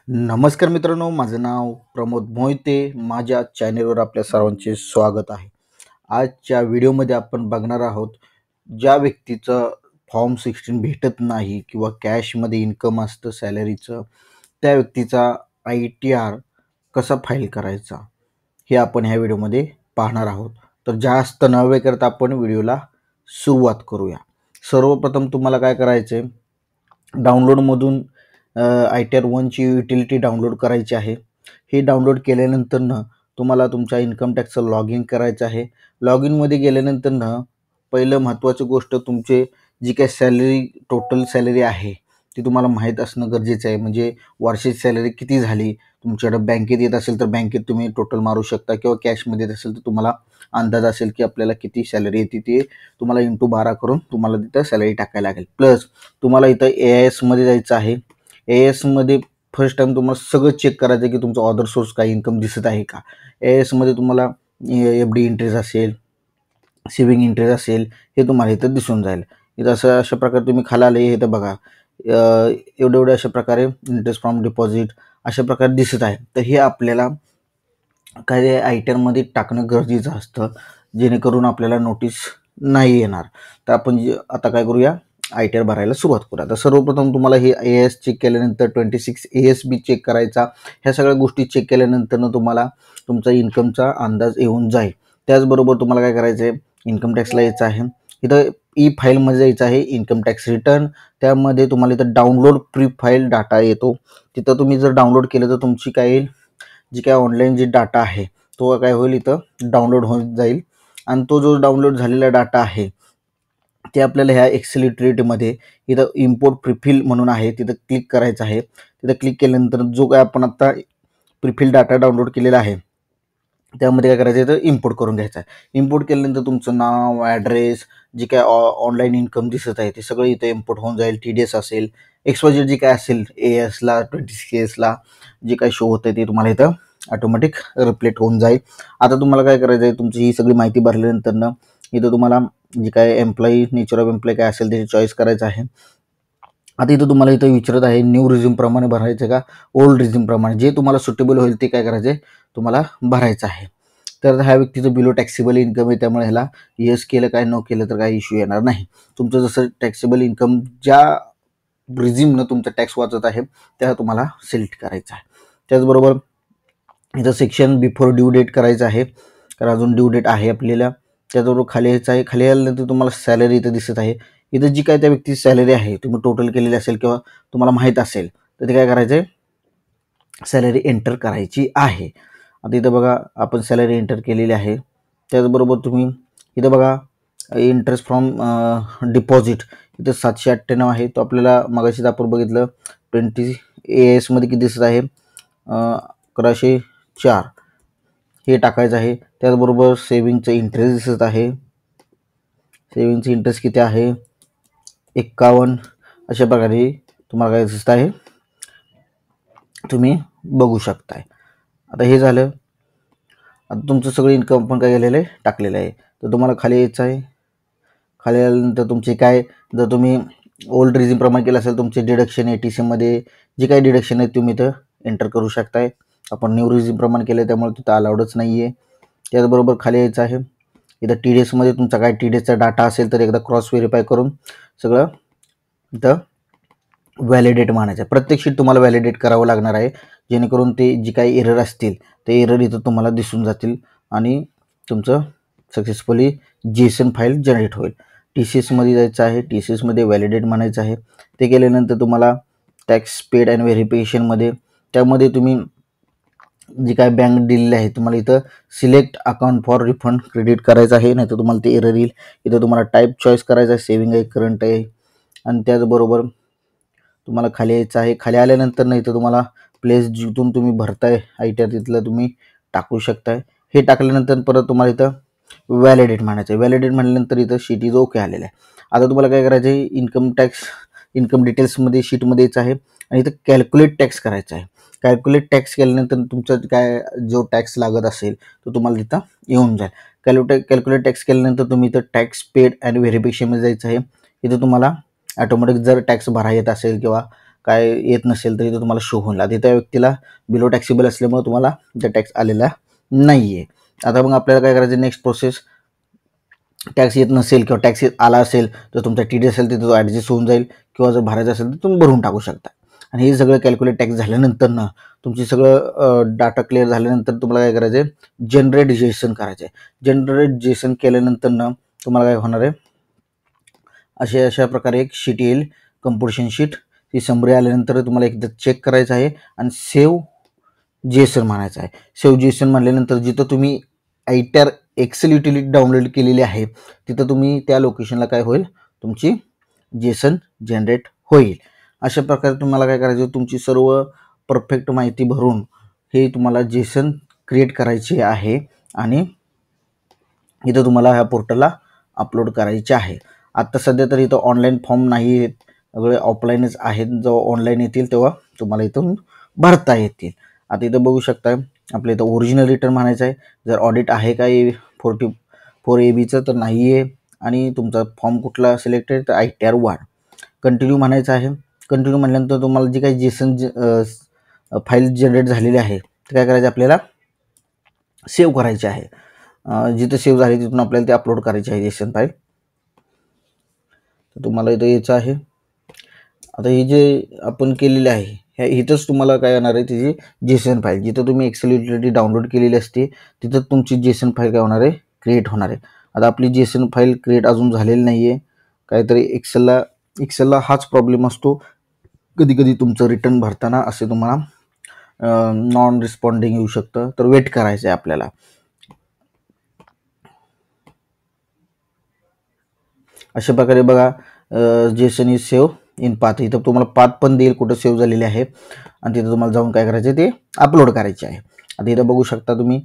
नमस्कार मित्रांनो, माझं नाव प्रमोद मोहिते. माझ्या चॅनेलवर आपल्या सर्वांचे स्वागत आहे. आजच्या व्हिडिओमध्ये आपण बघणार आहोत, ज्या व्यक्तीचं फॉर्म 16 भेटत नाही किंवा कॅशमध्ये इन्कम असतं सॅलरीचं, त्या व्यक्तीचा ITR कसा फाईल करायचा, हे आपण ह्या व्हिडिओमध्ये पाहणार आहोत. तर जास्त न वेळ करता आपण व्हिडिओला सुरुवात करूया. सर्वप्रथम तुम्हाला काय करायचं आहे, डाउनलोडमधून ITR 1ची युटिलिटी डाउनलोड करायची आहे. हे डाउनलोड केल्यानंतरनं तुम्हाला तुमच्या इन्कम टॅक्सचं लॉग इन करायचं आहे. लॉग इनमध्ये गेल्यानंतरनं पहिलं महत्त्वाची गोष्ट, तुमचे जी काही सॅलरी, टोटल सॅलरी आहे ती तुम्हाला माहीत असणं गरजेचं आहे. म्हणजे वार्षिक सॅलरी किती झाली, तुमच्याकडे बँकेत येत असेल तर बँकेत तुम्ही टोटल मारू शकता, किंवा कॅशमध्ये येत असेल तर तुम्हाला अंदाज असेल की आपल्याला किती सॅलरी येते, ते तुम्हाला इंटू 12 करून तुम्हाला तिथं सॅलरी टाकायला लागेल. प्लस तुम्हाला इथं AISमध्ये जायचं आहे. AISमध्ये फर्स्ट टाइम तुम्हाला सगळं चेक करायचं आहे की तुमचा अदर सोर्स काही इन्कम दिसत आहे का. AISमध्ये तुम्हाला FD इंटरेस्ट असेल, सेव्हिंग इंटरेस्ट असेल, हे तुम्हाला इथं दिसून जाईल. इथं अशा प्रकारे तुम्ही खाली आले, हे तर बघा एवढे अशा प्रकारे इंटरेस्ट फ्रॉम डिपॉझिट अशा प्रकारे दिसत आहे. तर हे आपल्याला काय ITRमध्ये टाकणं गरजेचं असतं, जेणेकरून आपल्याला नोटीस नाही येणार. तर आपण आता काय करूया, ITR भरायला सुरुवात करूया. तर सर्वप्रथम तुम्हाला हे AS चेक केल्यानंतर 26 ASB चेक करायचा. ह्या सगळ्या गोष्टी चेक केल्यानंतरनं तुम्हाला तुमचा इन्कमचा अंदाज येऊन जाईल. त्याचबरोबर तुम्हाला काय करायचं आहे, इन्कम टॅक्सला यायचं आहे. इथं फाईलमध्ये जायचं आहे, इन्कम टॅक्स रिटर्न. त्यामध्ये तुम्हाला इथं डाउनलोड प्री फाईल डाटा येतो. तिथं तुम्ही जर डाउनलोड केलं तर तुमची काय, जी काय ऑनलाईन जी डाटा आहे तो काय होईल, इथं डाउनलोड होऊन जाईल. आणि तो जो डाउनलोड झालेला डाटा आहे ते आपल्याला ह्या एक्सेल युटिलिटीमध्ये इथं इम्पोर्ट प्रिफिल म्हणून आहे, तिथं क्लिक करायचं आहे. तिथं क्लिक केल्यानंतर जो काय आपण आता प्रिफिल डाटा डाउनलोड केलेला आहे त्यामध्ये काय करायचं आहे, तर इम्पोर्ट करून घ्यायचं आहे. इम्पोर्ट केल्यानंतर तुमचं नाव, ॲड्रेस, जे काय ऑनलाईन इन्कम दिसत आहे ते सगळं इथं इम्पोर्ट होऊन जाईल. TDS असेल, XYZ जे काय असेल, ASला 26 ASला जे काय शो होतं ते तुम्हाला इथं ऑटोमॅटिक रिफ्लेक्ट होऊन जाईल. आता तुम्हाला काय करायचं आहे, तुमची ही सगळी माहिती भरल्यानंतरनं इथं तुम्हाला जे काय एम्प्लॉई, नेचर ऑफ एम्प्लॉई काय असेल त्याची चॉईस करायचं आहे. आता इथं तुम्हाला इथं विचारत आहे, न्यू रिझ्यूमप्रमाणे भरायचं का ओल्ड रिझ्यूमप्रमाणे, जे तुम्हाला सुटेबल होईल ते काय करायचं आहे, तुम्हाला भरायचं आहे. तर ह्या व्यक्तीचं बिलो टॅक्सेबल इन्कम आहे, त्यामुळे ह्याला येस केलं काय, नो केलं तर काही इश्यू येणार नाही. तुमचं जसं टॅक्सेबल इन्कम ज्या रिझ्यूमनं तुमचा टॅक्स वाचत आहे त्या तुम्हाला सिलेक्ट करायचं आहे. त्याचबरोबर इथं सेक्शन बिफोर ड्यू डेट करायचं आहे, कारण अजून ड्यू डेट आहे आपल्याला. त्याचबरोबर खाली यायचं आहे. खाली आल्यानंतर तुम्हाला सॅलरी इथं दिसत आहे. इथं जी काय त्या व्यक्तीची सॅलरी आहे तुम्ही टोटल केलेली असेल किंवा तुम्हाला माहीत असेल तर ते काय करायचं आहे, सॅलरी एंटर करायची आहे. आता इथं बघा आपण सॅलरी एंटर केलेली आहे. त्याचबरोबर तुम्ही इथं बघा इंटरेस्ट फ्रॉम डिपॉझिट इथं 798 आहे. तो आपल्याला मगाशीच आपण बघितलं 20 ASमध्ये किती दिसत आहे, 1104 हे टाकायचं आहे. त्याचबरोबर सेविंगचं इंटरेस्ट दिसत आहे. सेविंगचं इंटरेस्ट किती आहे, 51. अशा प्रकारे तुम्हाला काय दिसत आहे, तुम्ही बघू शकताय. आता हे झालं. आता तुमचं सगळं इन्कम पण काय केलेलं आहे, टाकलेलं आहे. तर तुम्हाला खाली यायचं आहे. खाली आल्यानंतर तुमचे काय, जर तुम्ही ओल्ड रिझ्यूमप्रमाणे केलं असेल तुमचे डिडक्शन ATCमध्ये जे काही डिडक्शन आहे तुम्ही इथं एंटर करू शकताय. आपण न्यू रिझ्यूमप्रमाणे केलं त्यामुळे तिथं अलाउडच नाही आहे. त्याचबरोबर खाली यायचं आहे. इथं TDSमध्ये तुमचा काय TDSचा डाटा असेल तर एकदा क्रॉस व्हेरीफाय करून सगळं इथं व्हॅलिडेट मानायचं आहे. प्रत्येक शीट तुम्हाला व्हॅलिडेट करावं लागणार आहे, जेणेकरून ते जी काही एरर असतील ते एरर इथं तुम्हाला दिसून जातील आणि तुमचं सक्सेसफुली JSON फाईल जनरेट होईल. TCSमध्ये जायचं आहे. TCSमध्ये व्हॅलिडेट म्हणायचं आहे. ते केल्यानंतर तुम्हाला टॅक्स पेड अँड व्हेरिफिकेशनमध्ये त्यामध्ये तुम्ही जी काय बँक दिलेली आहे तुम्हाला इथं select account for refund credit करायचं आहे, नाही तर तुम्हाला ते एरर येईल. इथं तुम्हाला टाईप चॉईस करायचं आहे, सेव्हिंग आहे, करंट आहे. आणि त्याचबरोबर तुम्हाला खाली यायचं आहे. खाली आल्यानंतर नाही तर तुम्हाला प्लेस जिथून तुम्ही भरताय ITR तिथलं तुम्ही टाकू शकताय. हे टाकल्यानंतर परत तुम्हाला इथं व्हॅलिडेट म्हणायचं आहे. व्हॅलिडेट म्हटल्यानंतर इथं शीट इज ओके आलेलं आहे. आता तुम्हाला काय करायचं आहे, इन्कम डिटेल्समध्ये शीटमध्ये यायचं आहे आणि इथं कॅल्क्युलेट टॅक्स करायचं आहे. कॅल्क्युलेट टॅक्स केल्यानंतर तुमचं काय जो टॅक्स लागत असेल तो तुम्हाला तिथं येऊन जाईल. कॅल्क्युलेट टॅक्स केल्यानंतर तुम्ही इथं टॅक्स पेड अँड व्हेरिफिकेशनमध्ये जायचं आहे. इथं तुम्हाला ऑटोमॅटिक जर टॅक्स भरा येत असेल किंवा काय येत नसेल तर इथं तुम्हाला शो होईल. आता त्या व्यक्तीला बिलो टॅक्सेबल असल्यामुळे तुम्हाला त्या टॅक्स आलेला नाही आहे. आता मग आपल्याला काय करायचं, नेक्स्ट प्रोसेस, टॅक्स येत नसेल किंवा टॅक्स आला असेल तर तुमचा TD असेल तर तो ॲडजस्ट होऊन जाईल, किंवा जर भरायचं असेल तर तुम्ही भरून टाकू शकता. आणि हे सगळं कॅल्क्युलेट टॅक्स झाल्यानंतर ना तुमची सगळं डाटा क्लिअर झाल्यानंतर तुम्हाला काय करायचं आहे, जनरेट जेसन करायचं आहे. जनरेट जेसन केल्यानंतर ना तुम्हाला काय होणार आहे, अशा प्रकारे एक शीट येईल, कंपोजिशन शीट. ती समरी आल्यानंतर तुम्हाला एकदा चेक करायचं आहे आणि सेव्ह जेसन म्हणायचं आहे. सेव्ह जेसन म्हटल्यानंतर जिथं तुम्ही ITAR एक्सेल युटिलिटी डाउनलोड केलेली आहे तिथं तुम्ही त्या लोकेशनला काय होईल, तुमची जेसन जनरेट होईल. अशा प्रकारे तुम्हाला काय करायचं, तुमची सर्व परफेक्ट माहिती भरून हे तुम्हाला जेसन क्रिएट करायची आहे आणि इथं तुम्हाला ह्या पोर्टलला अपलोड करायचे आहे. आता सध्या तर इथं ऑनलाईन फॉर्म नाही आहेत, सगळे ऑफलाईनच आहेत. जेव्हा ऑनलाईन येतील तेव्हा तुम्हाला इथून भरता येतील. आता इथं बघू शकता आपल्या इथं ओरिजिनल रिटर्न म्हणायचं आहे. जर ऑडिट आहे का 44 AB तर नाही आहे. आणि तुमचा फॉर्म कुठला सिलेक्ट आहे तर ITAR 1. कंटिन्यू म्हणायचं आहे. कंटिन्यू म्हटल्यानंतर तुम्हाला जी काही जेसन फाईल जनरेट झालेली आहे ते काय करायचं, आपल्याला सेव्ह करायचे आहे. जिथे सेव्ह झाली तिथून आपल्याला ते अपलोड करायचे आहे जेसन फाईल. तर तुम्हाला इथं यायचं आहे. आता हे जे आपण केलेले आहे ह्या इथंच तुम्हाला काय येणार आहे, त्याची जेसन फाईल जिथं तुम्ही एक्सेल युटिलिटी डाउनलोड केलेली असते तिथं तुमची जेसन फाईल काय होणार आहे, क्रिएट होणार आहे. आता आपली जेसन फाईल क्रिएट अजून झालेली नाही आहे. काहीतरी एक्सेलला हाच प्रॉब्लेम असतो. कधी कधी तुमचं रिटर्न भरताना असे तुम्हाला नॉन रिस्पॉन्डिंग येऊ शकतं, तर वेट करायचं आहे आपल्याला. अशा प्रकारे बघा, Jason is save in path. इथं तुम्हाला पाथ पण देईल कुठं सेव्ह झालेले आहे आणि तिथं तुम्हाला जाऊन काय करायचं ते अपलोड करायचे आहे. आता इथं बघू शकता तुम्ही,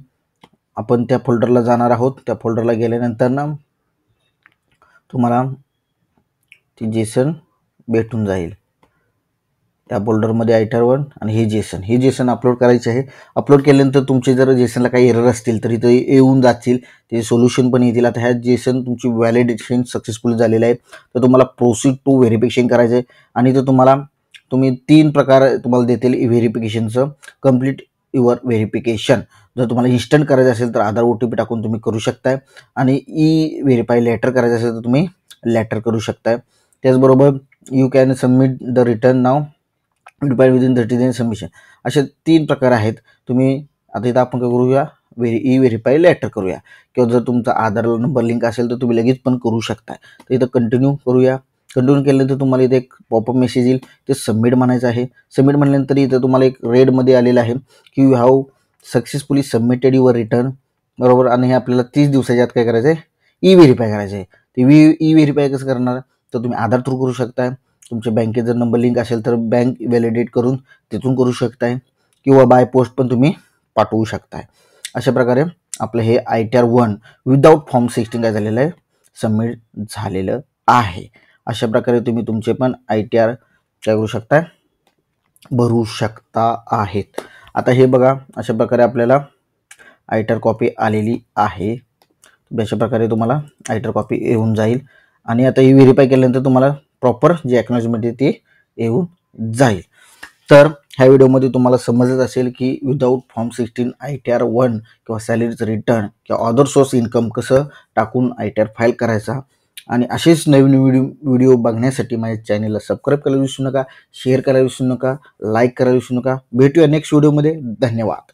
आपण त्या फोल्डरला जाणार आहोत. त्या फोल्डरला गेल्यानंतर ना तुम्हाला ती जेसन भेटून जाईल. त्या फोल्डरमध्ये ITAR 1 आणि हे जेसन अपलोड करायचे आहे. अपलोड केल्यानंतर तुमचे जर जेसनला काही एरर असतील तर इथं येऊन जातील, ते सोल्युशन पण येतील. आता ह्या जेसन तुमची व्हॅलिडेशन सक्सेसफुल झालेलं आहे तर तुम्हाला प्रोसीड टू व्हेरिफिकेशन करायचं आहे. आणि इथं तुम्ही 3 प्रकार तुम्हाला देतील व्हेरिफिकेशनचं. Complete your verification. जर तुम्हाला इन्स्टंट करायचं असेल तर आधार OTP टाकून तुम्ही करू शकताय, आणि व्हेरीफाय लेटर करायचं असेल तर तुम्ही लेटर करू शकताय. त्याचबरोबर you can submit the return now within 30 days submission. असे 3 प्रकार आहेत. तुम्ही आता इथं आपण काय करूया, व्हेरीफाय लेटर करूया, किंवा जर तुमचा आधार नंबर लिंक असेल तर तुम्ही लगेच पण करू शकता. तर इथं कंटिन्यू करूया. कंटिन्यू केल्यानंतर तुम्हाला इथे एक पॉपअप मेसेज येईल, ते सबमिट म्हणायचं आहे. सबमिट म्हटल्यानंतर इथं तुम्हाला एक रेडमध्ये आलेलं आहे की you have successfully submitted your return, बरोबर. आणि हे आपल्याला 30 दिवसाच्या आत काय करायचं आहे, व्हेरीफाय करायचं आहे. ते व्हेरीफाय कसं करणार, तर तुम्ही आधार थ्रू करू शकताय. तुमच्या बँकेत जर नंबर लिंक असेल तर बँक व्हॅलिडेट करून तिथून करू शकताय, किंवा बाय पोस्ट पण तुम्ही पाठवू शकताय. अशा प्रकारे आपलं हे ITAR 1 विदाऊट फॉर्म 16 काय झालेलं आहे, सबमिट झालेलं आहे. अशा प्रकारे तुम्ही तुमचे पण ITAR काय करू शकताय, भरू शकता आहेत. आता हे बघा, अशा प्रकारे आपल्याला ITAR कॉपी आलेली आहे. अशा प्रकारे तुम्हाला ITAR कॉपी येऊन जाईल. आणि आता ही व्हेरीफाय केल्यानंतर तुम्हाला प्रॉपर जे ॲक्नॉलेजमेंट आहे ते येऊन जाईल. तर ह्या व्हिडिओमध्ये तुम्हाला समजत असेल की विदाऊट फॉर्म 16 ITAR 1 किंवा सॅलरीचं रिटर्न किंवा अदर सोर्स इन्कम कसं टाकून ITAR फाईल करायचा. आणि असेच नवीन व्हिडिओ बघण्यासाठी माझ्या चॅनलला सबस्क्राईब करायला विसरू नका, शेअर करायला विसरू नका, लाईक करायला विसरू नका. भेटूया नेक्स्ट व्हिडिओमध्ये. धन्यवाद.